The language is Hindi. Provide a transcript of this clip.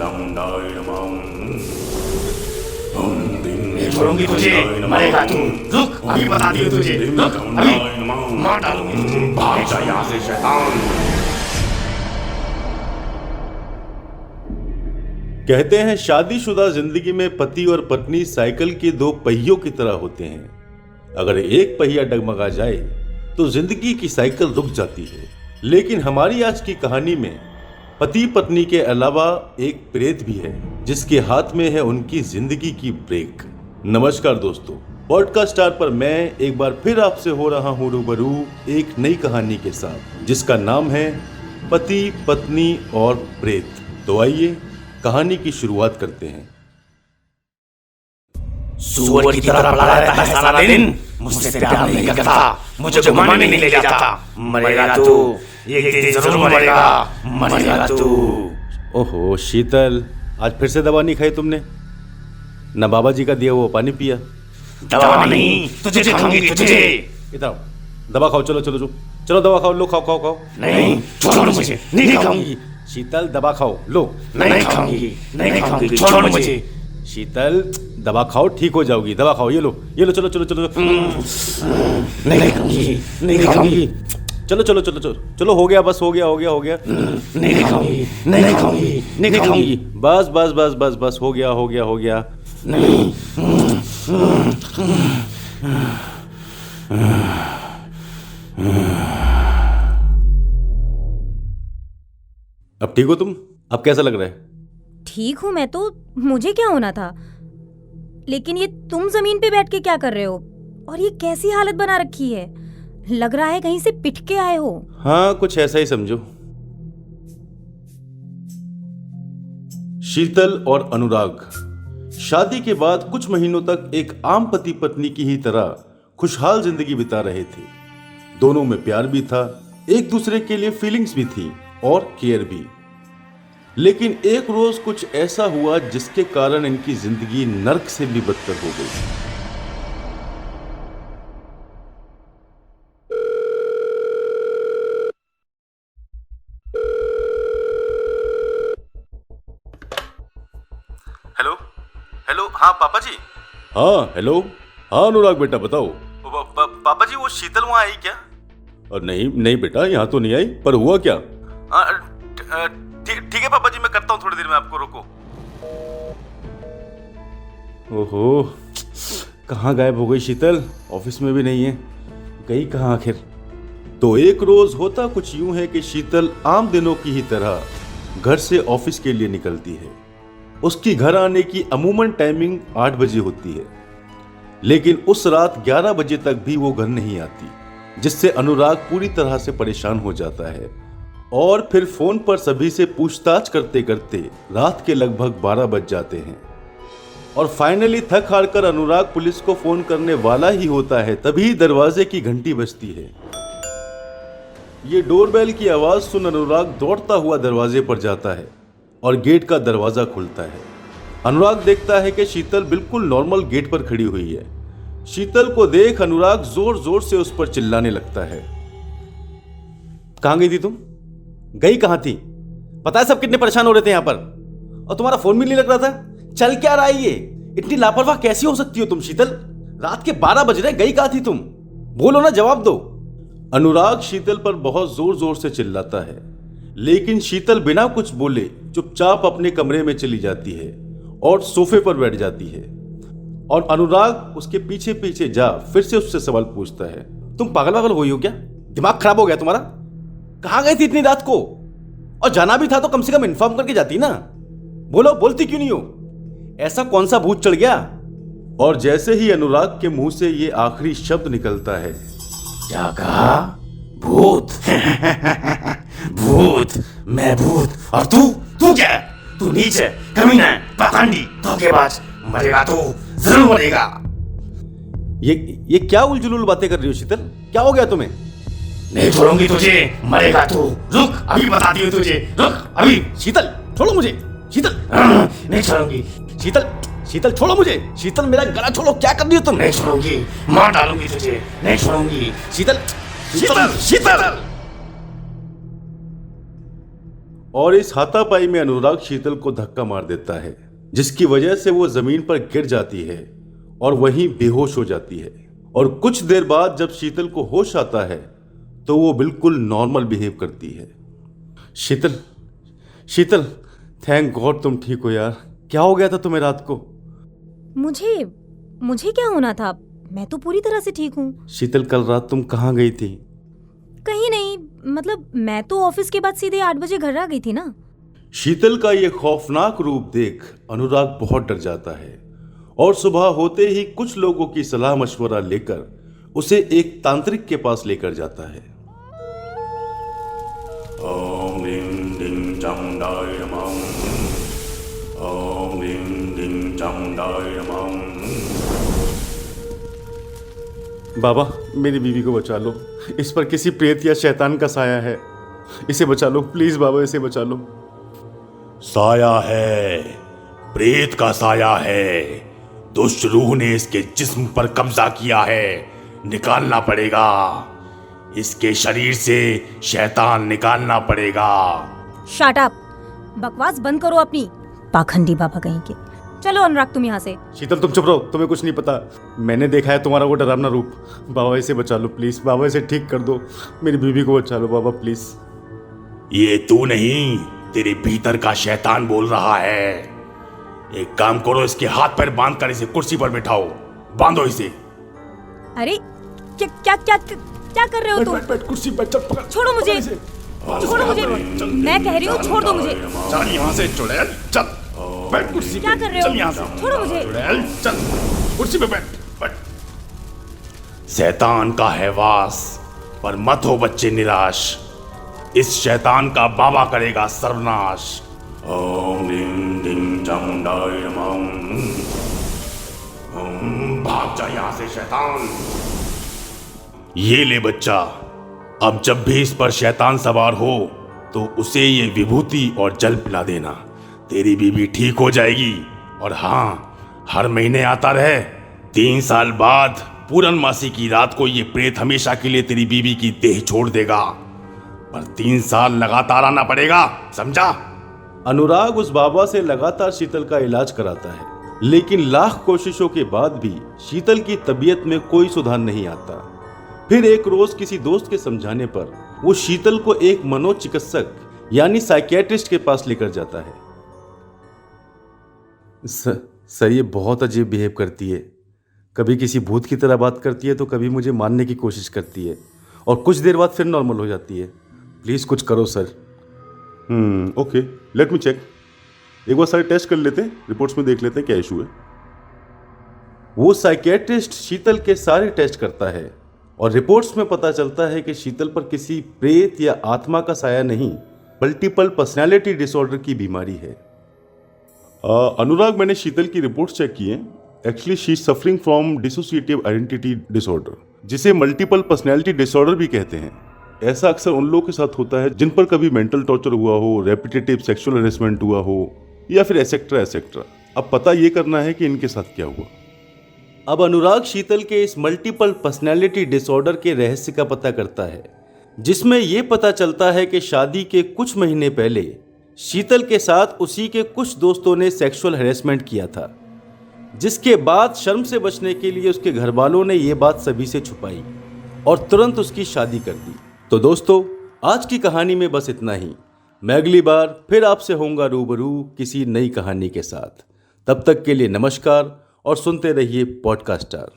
चामुंडाय नमः। नहीं छोड़ूंगी तुझे, मरेगा तू। रुक, अभी बता दियो तुझे। रुक, अभी मार डालूंगी तुझे। भाग जा यहाँ से शैतान। कहते हैं शादीशुदा जिंदगी में पति और पत्नी साइकिल के दो पहियों की तरह होते हैं। अगर एक पहिया डगमगा जाए तो जिंदगी की साइकिल रुक जाती है। लेकिन हमारी आज की कहानी में पति पत्नी के अलावा एक प्रेत भी है जिसके हाथ में है उनकी जिंदगी की ब्रेक। नमस्कार दोस्तों, पॉडकास्ट स्टार पर मैं एक बार फिर आपसे हो रहा हूं रूबरू एक नई कहानी के साथ जिसका नाम है पति पत्नी और प्रेत। तो आइए कहानी की शुरुआत करते हैं। सुअर की तरह पड़ा रहता है सारा दिन, मुझसे प्यार नहीं करता, मुझे घुमाने नहीं ले जाता। मरेगा तू, एक दिन जरूर मरेगा तू। ओहो शीतल, आज फिर से दवा नहीं खाई तुमने? न बाबा जी का दिया वो पानी पिया? दवा नहीं, तुझे खाऊंगी तुझे। इधर दवा खाओ, चलो चलो चलो दवा खाओ, लो खाओ खाओ खाओ। नहीं, छोड़ मुझे, नहीं खाऊंगी। शीतल दवा खाओ, लो। नहीं खाऊंगी, छोड़ मुझे। शीतल दवा खाओ, ठीक हो जाओगी, दवा खाओ, ये लो चलो चलो चलो। नहीं खाऊंगी। चलो चलो चलो चलो चलो, हो गया, बस हो गया। नहीं खाऊंगी। बस बस बस बस बस, हो गया। नहीं। अब ठीक हो तुम? अब कैसा लग रहा है? ठीक हूँ मैं तो, मुझे क्या होना था। लेकिन ये तुम जमीन पे बैठ के क्या कर रहे हो? और ये कैसी हालत बना रखी है? लग रहा है कहीं से पिट के आए हो। हाँ, कुछ ऐसा ही समझो। शीतल और अनुराग शादी के बाद कुछ महीनों तक एक आम पति पत्नी की ही तरह खुशहाल जिंदगी बिता रहे थे। दोनों में प्यार भी था, एक दूसरे के लिए फीलिंग्स भी थी और केयर भी। लेकिन एक रोज कुछ ऐसा हुआ जिसके कारण इनकी जिंदगी नर्क से भी बदतर हो गई। हेलो, हाँ पापा जी। हाँ हेलो, हाँ अनुराग बेटा बताओ। पापा जी वो शीतल वहां आई क्या? नहीं बेटा, यहाँ तो नहीं आई, पर हुआ क्या? ठीक है पापा जी, मैं करता हूँ थोड़ी देर में, आपको रोको। ओहो, कहाँ गायब हो गई शीतल? ऑफिस में भी नहीं है, गई कहाँ आखिर? तो एक रोज होता कुछ यूं है कि शीतल आम दिनों की ही तरह घर से ऑफिस के लिए निकलती है। उसकी घर आने की अमूमन टाइमिंग 8 बजे होती है, लेकिन उस रात 11 बजे तक भी वो घर नहीं आती, जिससे अनुराग पूरी तरह से परेशान हो जाता है। और फिर फोन पर सभी से पूछताछ करते करते रात के लगभग 12 बज जाते हैं। और फाइनली थक हार कर अनुराग पुलिस को फोन करने वाला ही होता है, तभी दरवाजे की घंटी बजती है। ये डोरबेल की आवाज सुन अनुराग दौड़ता हुआ दरवाजे पर जाता है और गेट का दरवाजा खुलता है। अनुराग देखता है कि शीतल बिल्कुल नॉर्मल गेट पर खड़ी हुई है। शीतल को देख अनुराग जोर जोर से उस पर चिल्लाने लगता है। कहां गई थी तुम? गई कहां थी? पता है सब कितने परेशान हो रहे थे यहां पर, और तुम्हारा फोन भी नहीं लग रहा था। चल क्या रहा है ये? इतनी लापरवाह कैसी हो सकती हो तुम शीतल? रात के 12 बज रहे, गई कहां थी तुम? बोलो ना, जवाब दो। अनुराग शीतल पर बहुत जोर जोर से चिल्लाता है, लेकिन शीतल बिना कुछ बोले चुपचाप अपने कमरे में चली जाती है और सोफे पर बैठ जाती है। और अनुराग उसके पीछे पीछे जा फिर से उससे सवाल पूछता है, तुम पागल हो गई हो क्या? दिमाग खराब हो गया तुम्हारा? कहां गई थी इतनी रात को? और जाना भी था तो कम से कम इन्फॉर्म करके जाती ना। बोलो, बोलती क्यों नहीं हो? ऐसा कौन सा भूत चढ़ गया? और जैसे ही अनुराग के मुंह से ये आखिरी शब्द निकलता है, क्या कहा? भूत? भूत? मैं भूत? और तू क्या? तू नीच है, कमीना है, पाखंडी, धोखेबाज। मरेगा तू, जरूर मरेगा। ये क्या उलझुल बातें कर रही हो शीतल? क्या हो गया तुम्हें? नहीं छोड़ूंगी तुझे, मरेगा तू। रुक, अभी बताती हूँ तुझे। रुक अभी। शीतल छोड़ो मुझे। शीतल नहीं छोड़ूंगी। शीतल छोड़ो मुझे। शीतल मेरा गला छोड़ो, क्या कर रही हो तुम? नहीं छोड़ूंगी, मार डालूंगी तुझे। नहीं छोड़ूंगी। शीतल। और इस हाथापाई में अनुराग शीतल को धक्का मार देता है, जिसकी वजह से वो जमीन पर गिर जाती है और वहीं बेहोश हो जाती है। और कुछ देर बाद जब शीतल को होश आता है तो वो बिल्कुल नॉर्मल बिहेव करती है। शीतल, शीतल, थैंक गॉड तुम ठीक हो यार। क्या हो गया था तुम्हें रात को? मुझे क्या होना था? मैं तो पूरी तरह से ठीक हूँ। शीतल, कल रात तुम कहाँ गई थी? कहीं नहीं, मतलब मैं तो ऑफिस के बाद सीधे 8 बजे घर आ गई थी ना। शीतल का ये खौफनाक रूप देख अनुराग बहुत डर जाता है और सुबह होते ही कुछ लोगों की सलाह मशवरा लेकर उसे एक तांत्रिक के पास लेकर जाता है। ओम ह्रीं ह्रीं चामुंडाय नमः। ओम ह्रीं ह्रीं चामुंडाय नमः। बाबा, मेरी बीवी को बचा लो। इस पर किसी प्रेत या शैतान का साया है। इसे बचा लो प्लीज बाबा, इसे बचा लो। साया है, प्रेत का साया है। दुष्ट रूह ने इसके जिस्म पर कब्जा किया है, निकालना पड़ेगा। इसके शरीर से शैतान निकालना पड़ेगा। शट अप, बकवास बंद करो अपनी, पाखंडी बाबा कहीं के। चलो अनुराग तुम यहाँ से। शीतल तुम चुप रहो, तुम्हें कुछ नहीं पता। मैंने देखा है तुम्हारा वो डरावना रूप। बाबा इसे बचा लो प्लीज, बाबा इसे ठीक कर दो। मेरी बीवी को बचा लो बाबा प्लीज। ये तू नहीं, तेरे भीतर का शैतान बोल रहा है। एक काम करो, इसके हाथ पैर बांध कर इसे कुर्सी पर बिठाओ। बांधो इसे। अरे क्या क्या क्या क्या कर रहे हो तुम? बैठ कुर्सी पर, चल पकड़। छोड़ो मुझे, छोड़ो मुझे, मैं कह रही हूँ छोड़ दो मुझे। चल यहाँ से चुड़ैल, चल बैठ कुर्सी पे। क्या कर रहे हो? चल यहाँ से, छोड़ो मुझे। चुड़ैल चल कुर्सी पे बैठ। शैतान का है वास, पर मत हो बच्चे निराश। इस शैतान का बाबा करेगा सर्वनाश। ओम ह्रीं ह्रीं चामुंडाय नमः। भाग जा यहाँ से शैतान। ये ले बच्चा, अब जब भी इस पर शैतान सवार हो तो उसे ये विभूति और जल पिला देना। तेरी बीवी ठीक हो जाएगी। और हाँ, हर महीने आता रहे। 3 साल बाद पूर्णमासी की रात को ये प्रेत हमेशा के लिए तेरी बीवी की देह छोड़ देगा, पर 3 साल लगातार आना पड़ेगा, समझा? अनुराग उस बाबा से लगातार शीतल का इलाज कराता है, लेकिन लाख कोशिशों के बाद भी शीतल की तबीयत में कोई सुधार नहीं आता। फिर एक रोज किसी दोस्त के समझाने पर वो शीतल को एक मनोचिकित्सक यानी साइकियाट्रिस्ट के पास लेकर जाता है। सर, ये बहुत अजीब बिहेव करती है। कभी किसी भूत की तरह बात करती है तो कभी मुझे मारने की कोशिश करती है और कुछ देर बाद फिर नॉर्मल हो जाती है। प्लीज कुछ करो sir. Okay, let me check. एक बार सारे टेस्ट कर लेते हैं, रिपोर्ट्स में देख लेते हैं क्या इशू है। वो साइकियाट्रिस्ट शीतल के सारे टेस्ट करता है और रिपोर्ट्स में पता चलता है कि शीतल पर किसी प्रेत या आत्मा का साया नहीं, मल्टीपल पर्सनैलिटी डिसऑर्डर की बीमारी है। अनुराग, मैंने शीतल की रिपोर्ट्स चेक की हैं। Actually she is suffering from dissociative identity disorder, जिसे मल्टीपल पर्सनैलिटी डिसऑर्डर भी कहते हैं। ऐसा अक्सर उन लोगों के साथ होता है जिन पर कभी मेंटल टॉर्चर हुआ हो, रेपिटेटिव सेक्सुअल हैरेसमेंट हुआ हो या फिर एसेक्ट्रा एसेक्ट्रा। अब पता ये करना है कि इनके साथ क्या हुआ। अब अनुराग शीतल के इस मल्टीपल पर्सनैलिटी डिसऑर्डर के रहस्य का पता करता है, जिसमें यह पता चलता है कि शादी के कुछ महीने पहले शीतल के साथ उसी के कुछ दोस्तों ने सेक्सुअल हैरेसमेंट किया था, जिसके बाद शर्म से बचने के लिए उसके घर वालों ने यह बात सभी से छुपाई और तुरंत उसकी शादी कर दी। तो दोस्तों, आज की कहानी में बस इतना ही। मैं अगली बार फिर आपसे होऊंगा रूबरू किसी नई कहानी के साथ। तब तक के लिए नमस्कार और सुनते रहिए पॉडकास्टर।